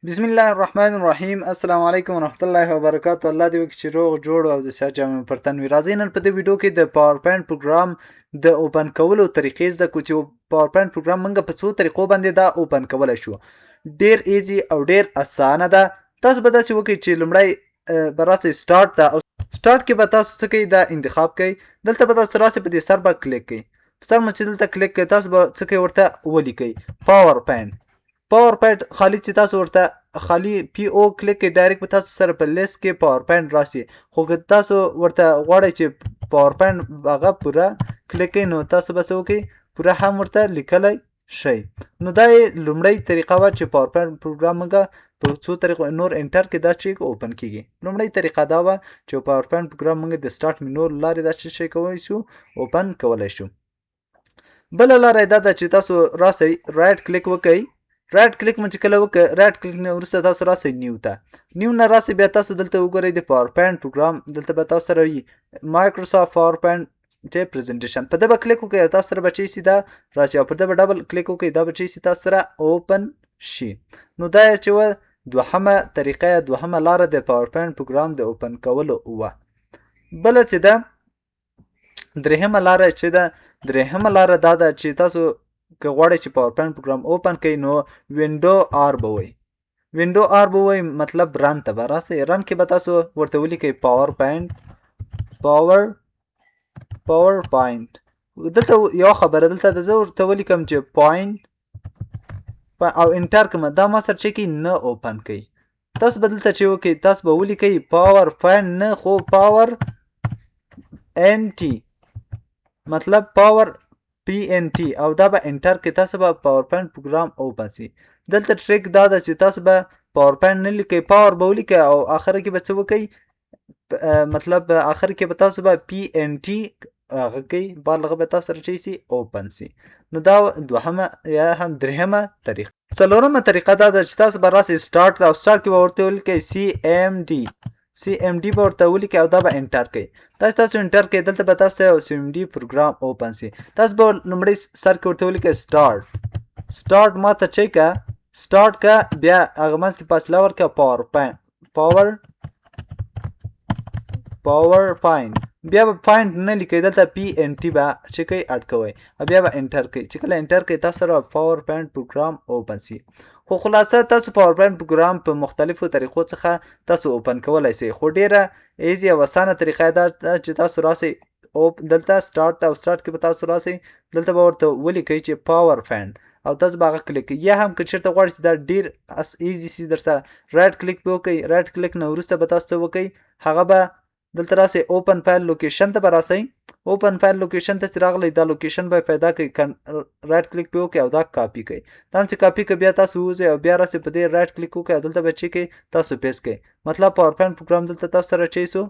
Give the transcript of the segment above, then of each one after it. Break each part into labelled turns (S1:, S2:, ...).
S1: بسم الله الرحمن الرحیم. السلام علیکم ورحمت الله وبرکاته. الله دې وکړي چې روغ جوړ او د صحت جامې پر تن وي. راځئ نن په دې ویډیو کې د پاور پوینټ پروګرام د اوپن کولو طریقې زده کړو چې پاور پوینټ پروګرام موږ په څو طریقو باندې دا اوپن کولی شو. ډیر ایزي او ډیر اسانه ده. تاسو به داسې وکړئ چې لومړی به راسئ سټارټ ته، او سټارټ کې به تاسو څه کوئ، دا انتخاب کوئ. دلته به تاسو راسئ په دې سر به کلیک کوئ. په سر مو چې دلته کلیک کوئ تاسو به څه کوئ، ورته ولیکئ پاور پوینټ. پاور پوینټ خالی چې تاسو ورته خالی پی او کلیک کوئ، ډایرکټ به تاسو سره په لیست کې پاور پوینټ راسي. خو که تاسو ورته غواړئ چې پاور پوینټ هغه پوره کلیک کوئ، نو تاسو به څه وکړئ، پوره هم ورته لیکلی شئ. نو دا یې لومړی طریقه وه چې پاور پوینټ پروګرام موږ په څو طریقو نور انټر کې دا چې اوپن کیږي. لومړی طریقه دا وه چې پاور پوینټ پروګرام موږ د سټارټ مینو له لارې دا څه شی کولی شو، اوپن کولی شو. بله لاره یې دا ده چې تاسو راسئ رایټ کلیک وکئ. رایټ کلیک مو چې کله وکړه، رایټ کلیک نه وروسته تاسو راسئ نیو ته. نیو نه راسئ، بیا تاسو دلته وګورئ د پاور پوینټ پروګرام. دلته به تاسو سره وي مایکروسافټ پاور پوینټ پریزنټیشن. په ده به کلیک وکړئ او تاسو سره به چې شي دا راشي، او پر ده به ډبل کلیک وکړئ، دا به چې شي تاسو سره اوپن شي. نو دا چې وه دوهمه طریقه یا دوهمه لاره د پاور پوینټ پروګرام د اوپن کولو وه. بله چې ده درېیمه لاره چې ده، درېیمه لاره دا ده چې تاسو که غواړئ چې پاور پوینټ پروګرام اوپن کړئ، نو وینډو آر به وایي. وینډو آر به وایي مطلب رن ته به راسئ. رن کې به تاسو ورته ولیکئ پاور پوینټ، پاور پوینټ. دلته یو خبره، دلته زه ورته ولیکم چې پوینټ او انټر کړم، دا ما سره چې کوي نه اوپن کوي. تاسو به دلته چې وکړئ، تاسو به ولیکئ پاور پوینټ، نه خو پاور ان ټي، مطلب پاور پی ان ټي، او دا به انټر کې تاسو به پاور پوینټ پروګرام اوپن سي. دلته ټریک دا ده چې تاسو به پاور پوینټ نه لیکئ، پاور به ولیکئ او آخر کې به څه وکئ، مطلب آخر کې به تاسو به پی ان ټي هغه کوي، بالغه به تاسو سره چې سي اوپن سي. نو دا دوهمه یا هم درېیمه طریقه. څلورمه طریقه دا ده چې تاسو به راسئ سټارټ ته، او سټارټ کې به ورته ولیکئ سی ایم ډي. سی ایم ډي به ورته ولیکئ او دا به انټر کوي. دا چې تاسو انټر کوئ، دلته به تاسو سره سی ایم ډي پروګرام اوپن سي. تاسو به لومړی سر کې ورته ولیکئ سټارټ. سټارټ ما ته چې که سټارټ که، بیا هغه منځ کې فاصله ورکړه پاور پوینټ. بیا به پوینټ نه لیکئ، دلته پی ان ټي به چې کوئ اډ کوئ، او بیا به انټر کوئ. چې کله انټر کوئ تاسو سره پاور پوینټ پروګرام اوپن سي. خو خلاصه تاسو پاور پوینټ پروګرام په مختلفو طریقو څخه تاسو اوپن کولی شئ، خو ډیره ایزي او اسانه طریقه دا چې تاسو راسئ دلته سټارټ ته، او سټارټ کې به تاسو راسئ، دلته به ورته ولیکئ چې پاور پوینټ، او تاسو به هغه کلیک کړئ. یا هم که چېرته غواړئ چې دا ډیر ایزي سي در سره، رایټ کلیک به وکئ. رایټ کلیک نه وروسته به تاسو څه وکئ، هغه به دلته راسئ اوپن فایل لوکیشن ته به راسئ. اوپن فایل لوکیشن ته چې راغلی، دا لوکیشن به پیدا کوي. رایټ کلیک پې وکړئ او دا کاپي کوئ. دا هم چې کاپي کړئ، بیا تاسو ووځئ او بیا راسئ په دې رایټ کلیک وکړئ، او دلته به چې کوئ تاسو پیسټ کړئ. مطلب پاور پوینټ پروګرام دلته تاسو سره چې سو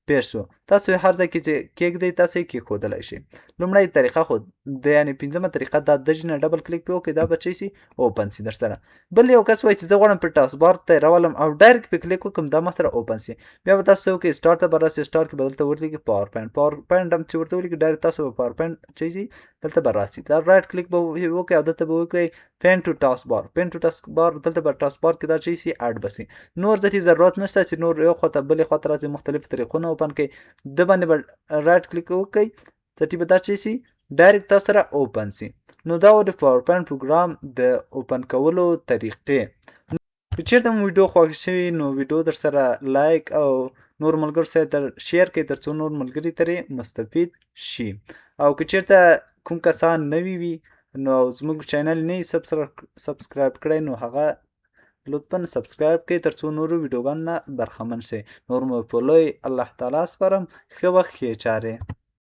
S1: پیسټ سو. تاسو هر ځای کې چې کېږدئ تاسو یې کېښودلی شئ. لومړی طریقه خو د یعنې پنځمه طریقه دا د نه ډبل کلیک پې وکړئ، دا به چې سي اوپن سي در سره. بل یو کس وایي چې زه غواړم په ټاسک بار ته یې راولم او ډایرکټ پې کلیک وکړم، دا ما سره اوپن سي. بیا به تاسو څه وکړئ، سټارټ ته به راسئ. سټارټ کې به دلته ولیکئ پاور پوینټ. پاور پوینټ هم چې ورته ولیکئ، ډایرکټ تاسو به پاور پوینټ چې سي دلته به راسي. دا رایټ کلیک به وکړئ او دلته به وکړئ پین ټو ټاسک بار. پین ټو ټاسک بار، دلته به ټاسک بار کې دا چې سي اډ به سي. نور ځکه ضرورت نشته چې نور یو خوا ته بلې خوا ته راسئ، مختلف طریقونه اوپن کړئ. د باندې به رایټ کلیک وکړئ، ځکه به دا چې سي ډایرکټ تاسو سره اوپن سي. نو دا و د پاور پوینټ پروګرام د اوپن کولو طریقې. که چېرته مو ویډیو خوښ شوي، نو ویډیو در سره لایک او نور ملګرو سره شیر کړئ، تر څو نور ملګري ترې مستفید شي. او که چېرته کوم کسان نوي وي، نو زموږ چینل نه یې سبسکرایب کړی، نو هغه لطفا سبسکرایب کړئ، تر څو نورو ویډیوګانو نه برخمن شئ. نور مو په لوی الله تعالی سپارم. ښه وخت ښې چارې.